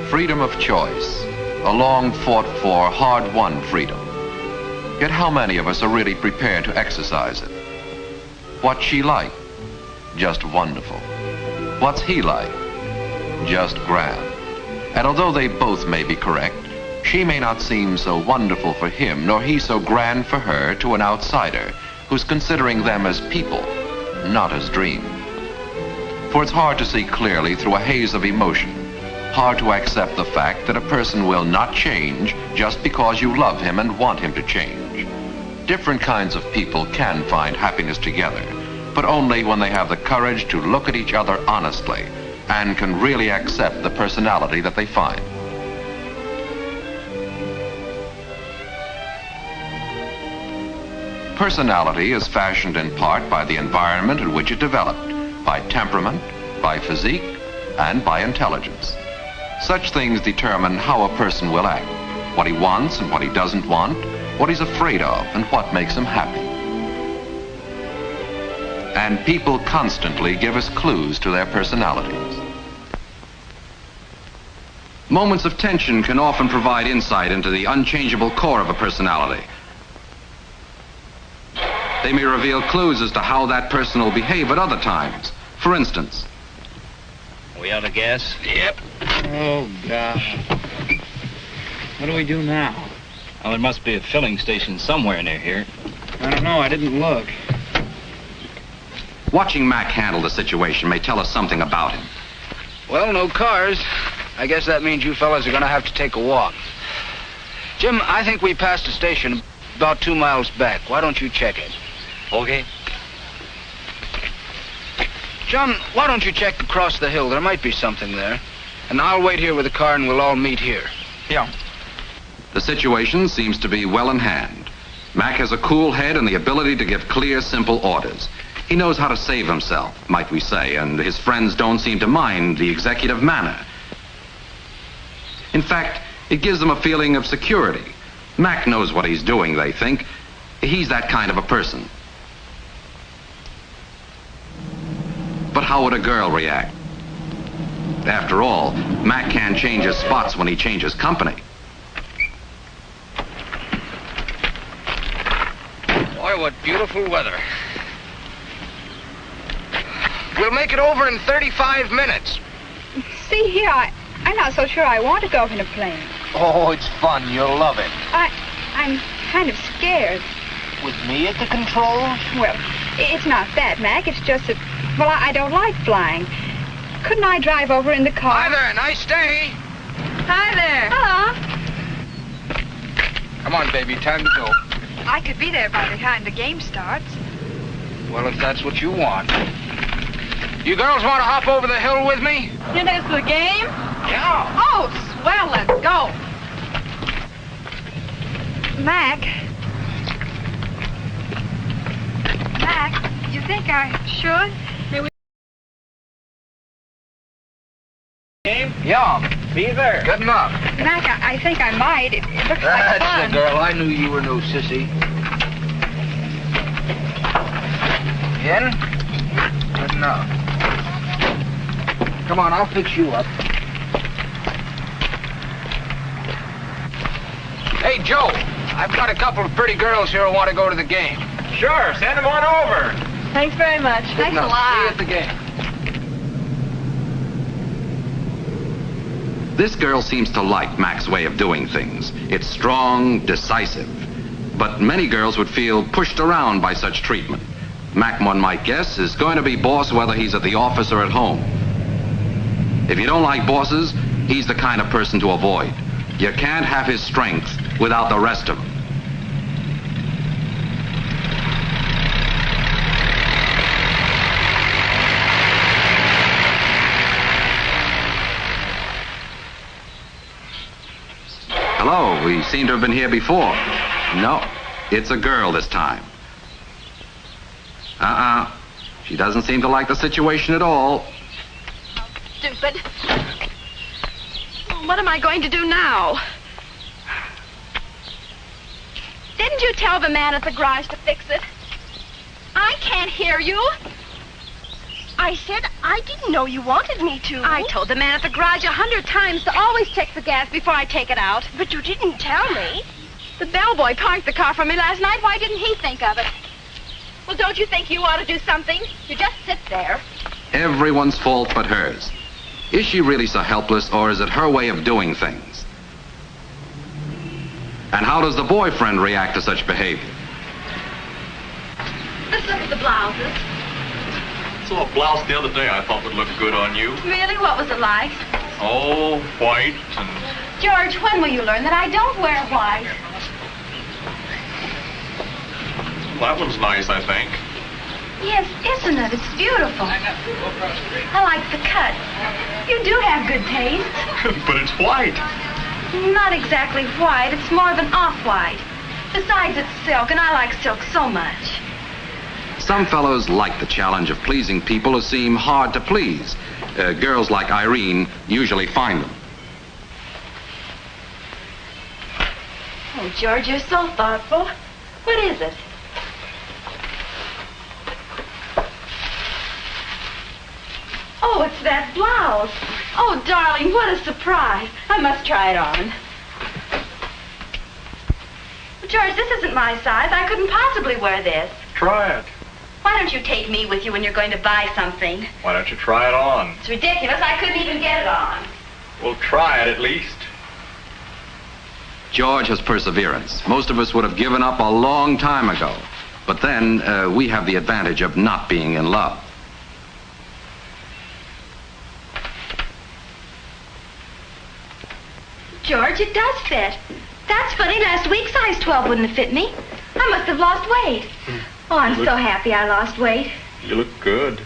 Freedom of choice, a long fought for, hard-won freedom. Yet how many of us are really prepared to exercise it? What's she like? Just wonderful. What's he like? Just grand. And although they both may be correct, she may not seem so wonderful for him, nor he so grand for her to an outsider who's considering them as people, not as dreams. For it's hard to see clearly through a haze of emotion, hard to accept the fact that a person will not change just because you love him and want him to change. Different kinds of people can find happiness together, but only when they have the courage to look at each other honestly and can really accept the personality that they find. Personality is fashioned in part by the environment in which it developed, by temperament, by physique, and by intelligence. Such things determine how a person will act, what he wants and what he doesn't want, what he's afraid of and what makes him happy. And people constantly give us clues to their personalities. Moments of tension can often provide insight into the unchangeable core of a personality. They may reveal clues as to how that person will behave at other times. For instance, we out of gas? Yep. Oh, God. What do we do now? Well, there must be a filling station somewhere near here. I don't know. I didn't look. Watching Mac handle the situation may tell us something about him. Well, no cars. I guess that means you fellas are going to have to take a walk. Jim, I think we passed a station about 2 miles back. Why don't you check it? Okay. John, why don't you check across the hill? There might be something there. And I'll wait here with the car and we'll all meet here. Yeah. The situation seems to be well in hand. Mac has a cool head and the ability to give clear, simple orders. He knows how to save himself, might we say, and his friends don't seem to mind the executive manner. In fact, it gives them a feeling of security. Mac knows what he's doing, they think. He's that kind of a person. But how would a girl react? After all, Mac can't change his spots when he changes company. Boy, what beautiful weather. We'll make it over in 35 minutes. See here, I'm not so sure I want to go in a plane. Oh, it's fun. You'll love it. I'm kind of scared. With me at the controls? Well, it's not that, Mac. It's just that, well, I don't like flying. Couldn't I drive over in the car? Hi there, nice day. Hi there. Hello. Come on, baby, time to go. I could be there by the time the game starts. Well, if that's what you want. You girls want to hop over the hill with me? You know, it's the game? Yeah. Oh, swell, let's go. Mac, you think I should? Game? Yeah, be there. Good enough. Mac, I think I might. It looks like That's fun. the girl. I knew you were no sissy. In? Good enough. Come on, I'll fix you up. Hey, Joe, I've got a couple of pretty girls here who want to go to the game. Sure, send them on over. Thanks very much. Good Thanks a enough. lot. See you at the game. This girl seems to like Mac's way of doing things. It's strong, decisive. But many girls would feel pushed around by such treatment. Mac, one might guess, is going to be boss whether he's at the office or at home. If you don't like bosses, he's the kind of person to avoid. You can't have his strength without the rest of him. Hello, we seem to have been here before. No, it's a girl this time. She doesn't seem to like the situation at all. Stupid. What am I going to do now? Didn't you tell the man at the garage to fix it? I can't hear you. I said I didn't know you wanted me to. I told the man at the garage 100 times to always check the gas before I take it out. But you didn't tell me. The bellboy parked the car for me last night. Why didn't he think of it? Well, don't you think you ought to do something? You just sit there. Everyone's fault but hers. Is she really so helpless, or is it her way of doing things? And how does the boyfriend react to such behavior? Let's look at the blouses. Saw a blouse the other day I thought would look good on you. Really? What was it like? Oh, white and... George, when will you learn that I don't wear white? That one's nice, I think. Yes, isn't it? It's beautiful. I like the cut. You do have good taste. But it's white. Not exactly white. It's more of an off-white. Besides, it's silk, and I like silk so much. Some fellows like the challenge of pleasing people who seem hard to please. Girls like Irene usually find them. Oh, George, you're so thoughtful. What is it? Oh, it's that blouse. Oh, darling, what a surprise. I must try it on. George, this isn't my size. I couldn't possibly wear this. Try it. Why don't you take me with you when you're going to buy something? Why don't you try it on? It's ridiculous. I couldn't even get it on. Well, try it at least. George has perseverance. Most of us would have given up a long time ago. But then we have the advantage of not being in love. George, it does fit. That's funny. Last week, size 12 wouldn't have fit me. I must have lost weight. Oh, I'm so happy I lost weight. You look good.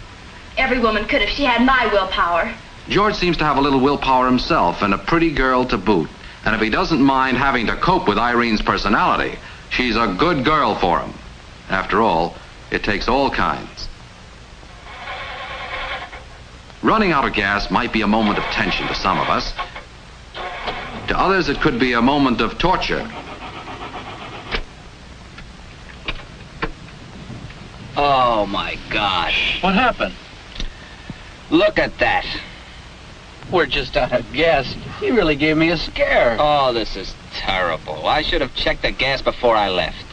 Every woman could if she had my willpower. George seems to have a little willpower himself and a pretty girl to boot. And if he doesn't mind having to cope with Irene's personality, she's a good girl for him. After all, it takes all kinds. Running out of gas might be a moment of tension to some of us. To others, it could be a moment of torture. Oh, my gosh. What happened? Look at that. We're just out of gas. He really gave me a scare. Oh, this is terrible. I should have checked the gas before I left.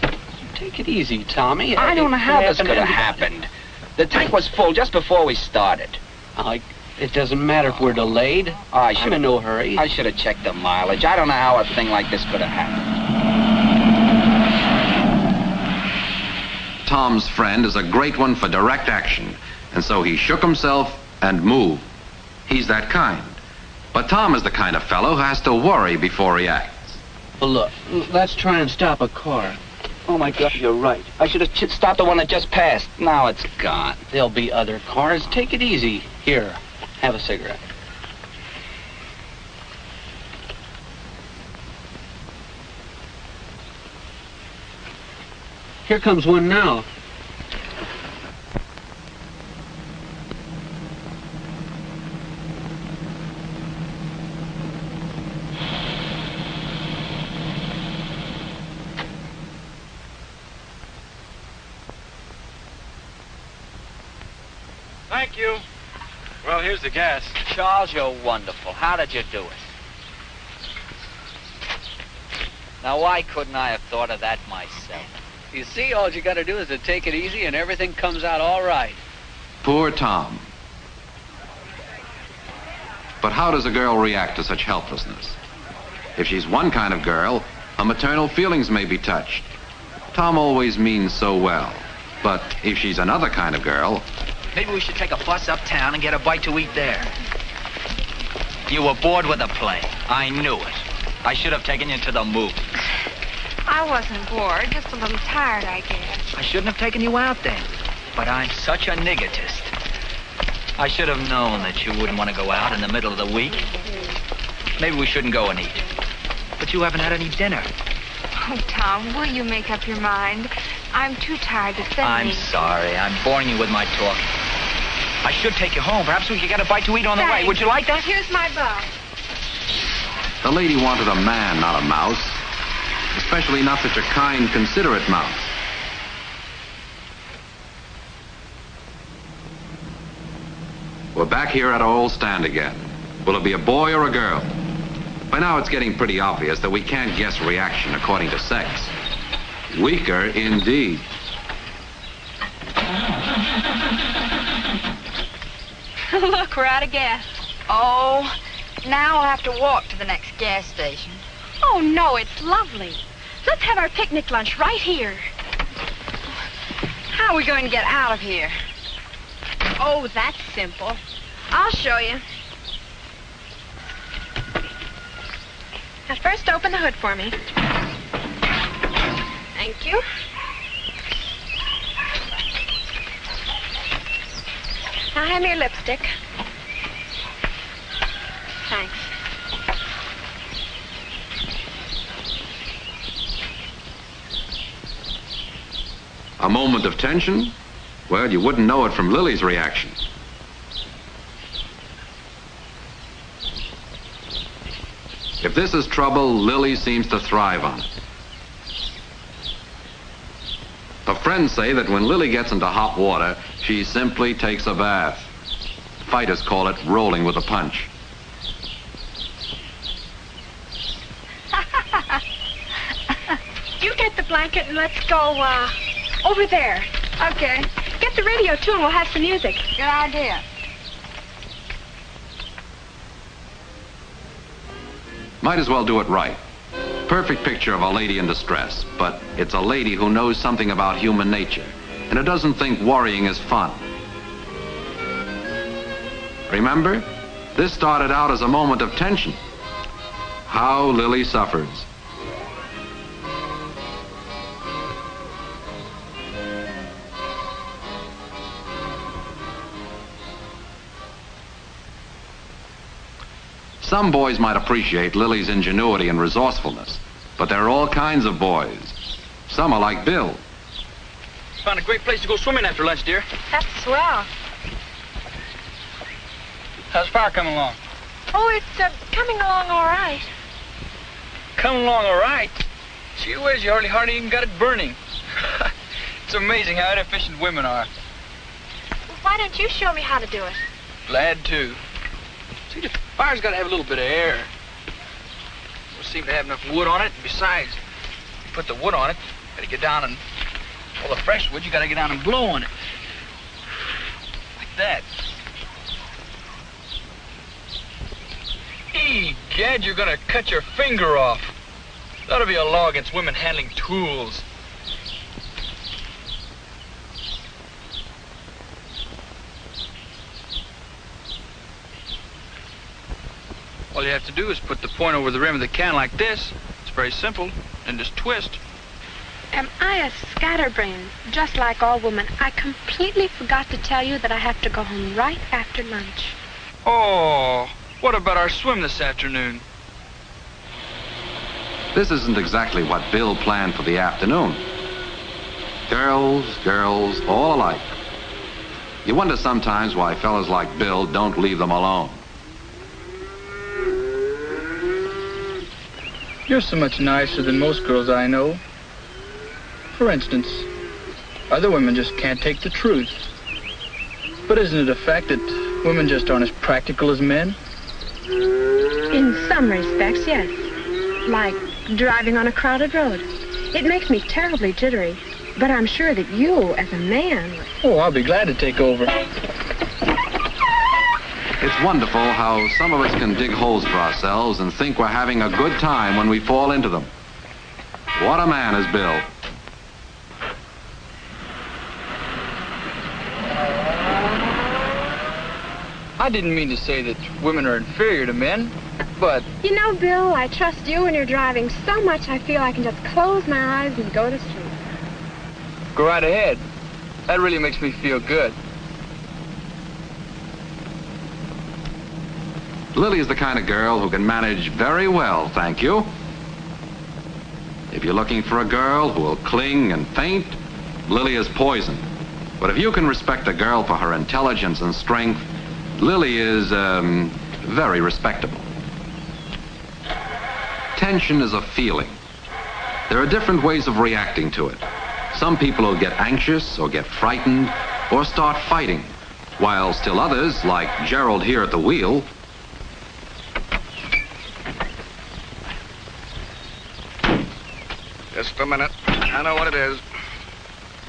Take it easy, Tommy. I don't know how this could have happened. The tank was full just before we started. It doesn't matter if we're delayed. I'm in no hurry. I should have checked the mileage. I don't know how a thing like this could have happened. Tom's friend is a great one for direct action, and so he shook himself and moved. He's that kind. But Tom is the kind of fellow who has to worry before he acts. Well, look, let's try and stop a car. Oh, my God, you're right. I should have stopped the one that just passed. Now it's gone. There'll be other cars. Take it easy. Here, have a cigarette. Here comes one now. Thank you. Well, here's the gas. Charles, you're wonderful. How did you do it? Now, why couldn't I have thought of that myself? You see, all you gotta do is to take it easy and everything comes out all right. Poor Tom. But how does a girl react to such helplessness? If she's one kind of girl, her maternal feelings may be touched. Tom always means so well. But if she's another kind of girl... Maybe we should take a bus uptown and get a bite to eat there. You were bored with the play. I knew it. I should have taken you to the movies. I wasn't bored, just a little tired, I guess. I shouldn't have taken you out then. But I'm such a niggotist. I should have known that you wouldn't want to go out in the middle of the week. Maybe we shouldn't go and eat. But you haven't had any dinner. Oh, Tom, will you make up your mind? I'm too tired to think. I'm sorry. I'm boring you with my talk. I should take you home. Perhaps we could get a bite to eat on the way. Would you like that? Here's my box. The lady wanted a man, not a mouse. Especially not such a kind, considerate mouse. We're back here at our old stand again. Will it be a boy or a girl? By now it's getting pretty obvious that we can't guess reaction according to sex. Weaker indeed. Look, we're out of gas. Oh, now I'll have to walk to the next gas station. Oh, no, it's lovely. Let's have our picnic lunch right here. How are we going to get out of here? Oh, that's simple. I'll show you. Now, first open the hood for me. Thank you. Now, hand me your lipstick. Thanks. A moment of tension? Well, you wouldn't know it from Lily's reaction. If this is trouble, Lily seems to thrive on it. Her friends say that when Lily gets into hot water, she simply takes a bath. Fighters call it rolling with a punch. You get the blanket and let's go, over there. Okay, Get the radio, too, and we'll have some music. good idea. Might as well do it right. Perfect picture of a lady in distress, but it's a lady who knows something about human nature, and who doesn't think worrying is fun. Remember, this started out as a moment of tension. How Lily suffers. Some boys might appreciate Lily's ingenuity and resourcefulness, but there are all kinds of boys. Some are like Bill. Found a great place to go swimming after lunch, dear. That's swell. How's the fire coming along? Oh, it's coming along all right. Coming along all right. Gee whiz, you hardly even got it burning. It's amazing how inefficient women are. Well, why don't you show me how to do it? Glad to. See, the fire's got to have a little bit of air. Don't seem to have enough wood on it. Besides, you put the wood on it, got to get down and all the fresh wood, you got to get down and blow on it. Like that. Egad, you're gonna cut your finger off. That'll be a law against women handling tools. All you have to do is put the point over the rim of the can like this. It's very simple. And just twist. Am I a scatterbrain, just like all women? I completely forgot to tell you that I have to go home right after lunch. Oh, what about our swim this afternoon? This isn't exactly what Bill planned for the afternoon. Girls, all alike. You wonder sometimes why fellas like Bill don't leave them alone. You're so much nicer than most girls I know. For instance, other women just can't take the truth. But isn't it a fact that women just aren't as practical as men? In some respects, yes. Like driving on a crowded road. It makes me terribly jittery. But I'm sure that you, as a man... Oh, I'll be glad to take over. It's wonderful how some of us can dig holes for ourselves and think we're having a good time when we fall into them. What a man is Bill. I didn't mean to say that women are inferior to men, but... You know, Bill, I trust you when you're driving so much I feel I can just close my eyes and go to sleep. Go right ahead. That really makes me feel good. Lily is the kind of girl who can manage very well, thank you. If you're looking for a girl who will cling and faint, Lily is poison. But if you can respect a girl for her intelligence and strength, Lily is, very respectable. Tension is a feeling. There are different ways of reacting to it. Some people will get anxious or get frightened or start fighting, while still others, like Gerald here at the wheel, Just a minute. I know what it is.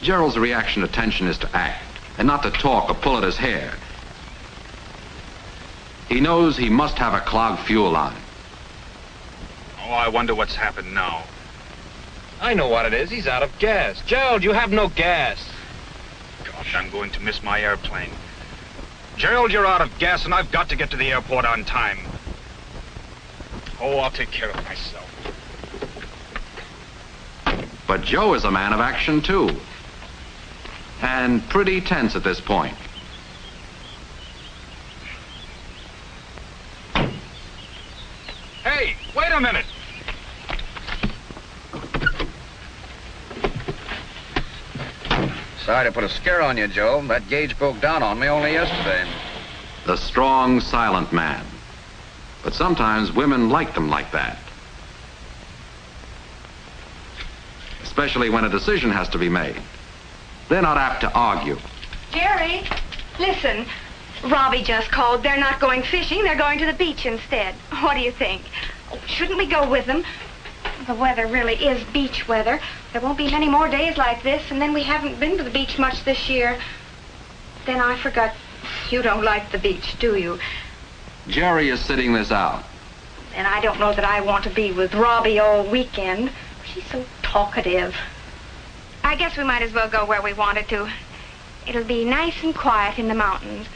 Gerald's reaction to tension is to act, and not to talk or pull at his hair. He knows he must have a clogged fuel line. Oh, I wonder what's happened now. I know what it is. He's out of gas. Gerald, you have no gas. Gosh, I'm going to miss my airplane. Gerald, you're out of gas, and I've got to get to the airport on time. Oh, I'll take care of myself. But Joe is a man of action, too. And pretty tense at this point. Hey, wait a minute. Sorry to put a scare on you, Joe. That gauge broke down on me only yesterday. The strong, silent man. But sometimes women like them like that. Especially when a decision has to be made. They're not apt to argue. Jerry, listen. Robbie just called. They're not going fishing. They're going to the beach instead. What do you think? Oh, shouldn't we go with them? The weather really is beach weather. There won't be many more days like this, and then we haven't been to the beach much this year. Then I forgot. You don't like the beach, do you? Jerry is sitting this out. And I don't know that I want to be with Robbie all weekend. She's so talkative. I guess we might as well go where we wanted to. It'll be nice and quiet in the mountains.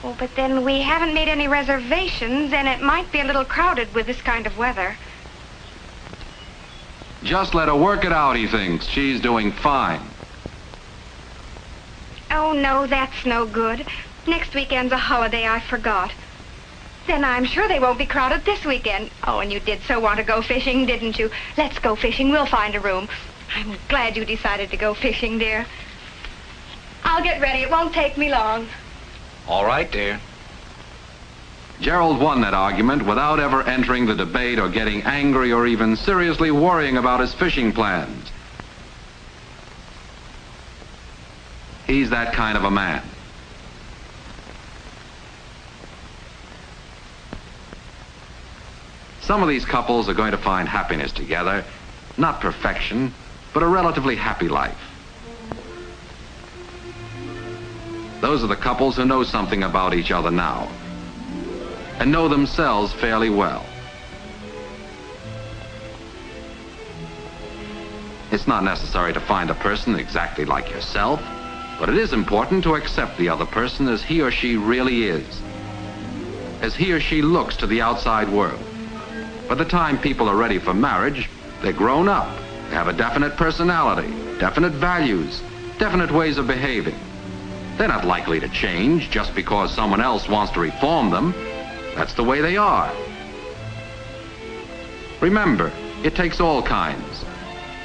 Oh, but then we haven't made any reservations, and it might be a little crowded with this kind of weather. Just let her work it out, he thinks. She's doing fine. Oh, no, that's no good. Next weekend's a holiday, I forgot. Then I'm sure they won't be crowded this weekend. Oh, and you did so want to go fishing, didn't you? Let's go fishing. We'll find a room. I'm glad you decided to go fishing, dear. I'll get ready. It won't take me long. All right, dear. Gerald won that argument without ever entering the debate or getting angry or even seriously worrying about his fishing plans. He's that kind of a man. Some of these couples are going to find happiness together, not perfection, but a relatively happy life. Those are the couples who know something about each other now and know themselves fairly well. It's not necessary to find a person exactly like yourself, but it is important to accept the other person as he or she really is, as he or she looks to the outside world. By the time people are ready for marriage, they're grown up. They have a definite personality, definite values, definite ways of behaving. They're not likely to change just because someone else wants to reform them. That's the way they are. Remember, it takes all kinds,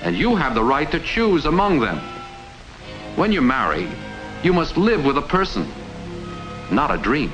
and you have the right to choose among them. When you marry, you must live with a person, not a dream.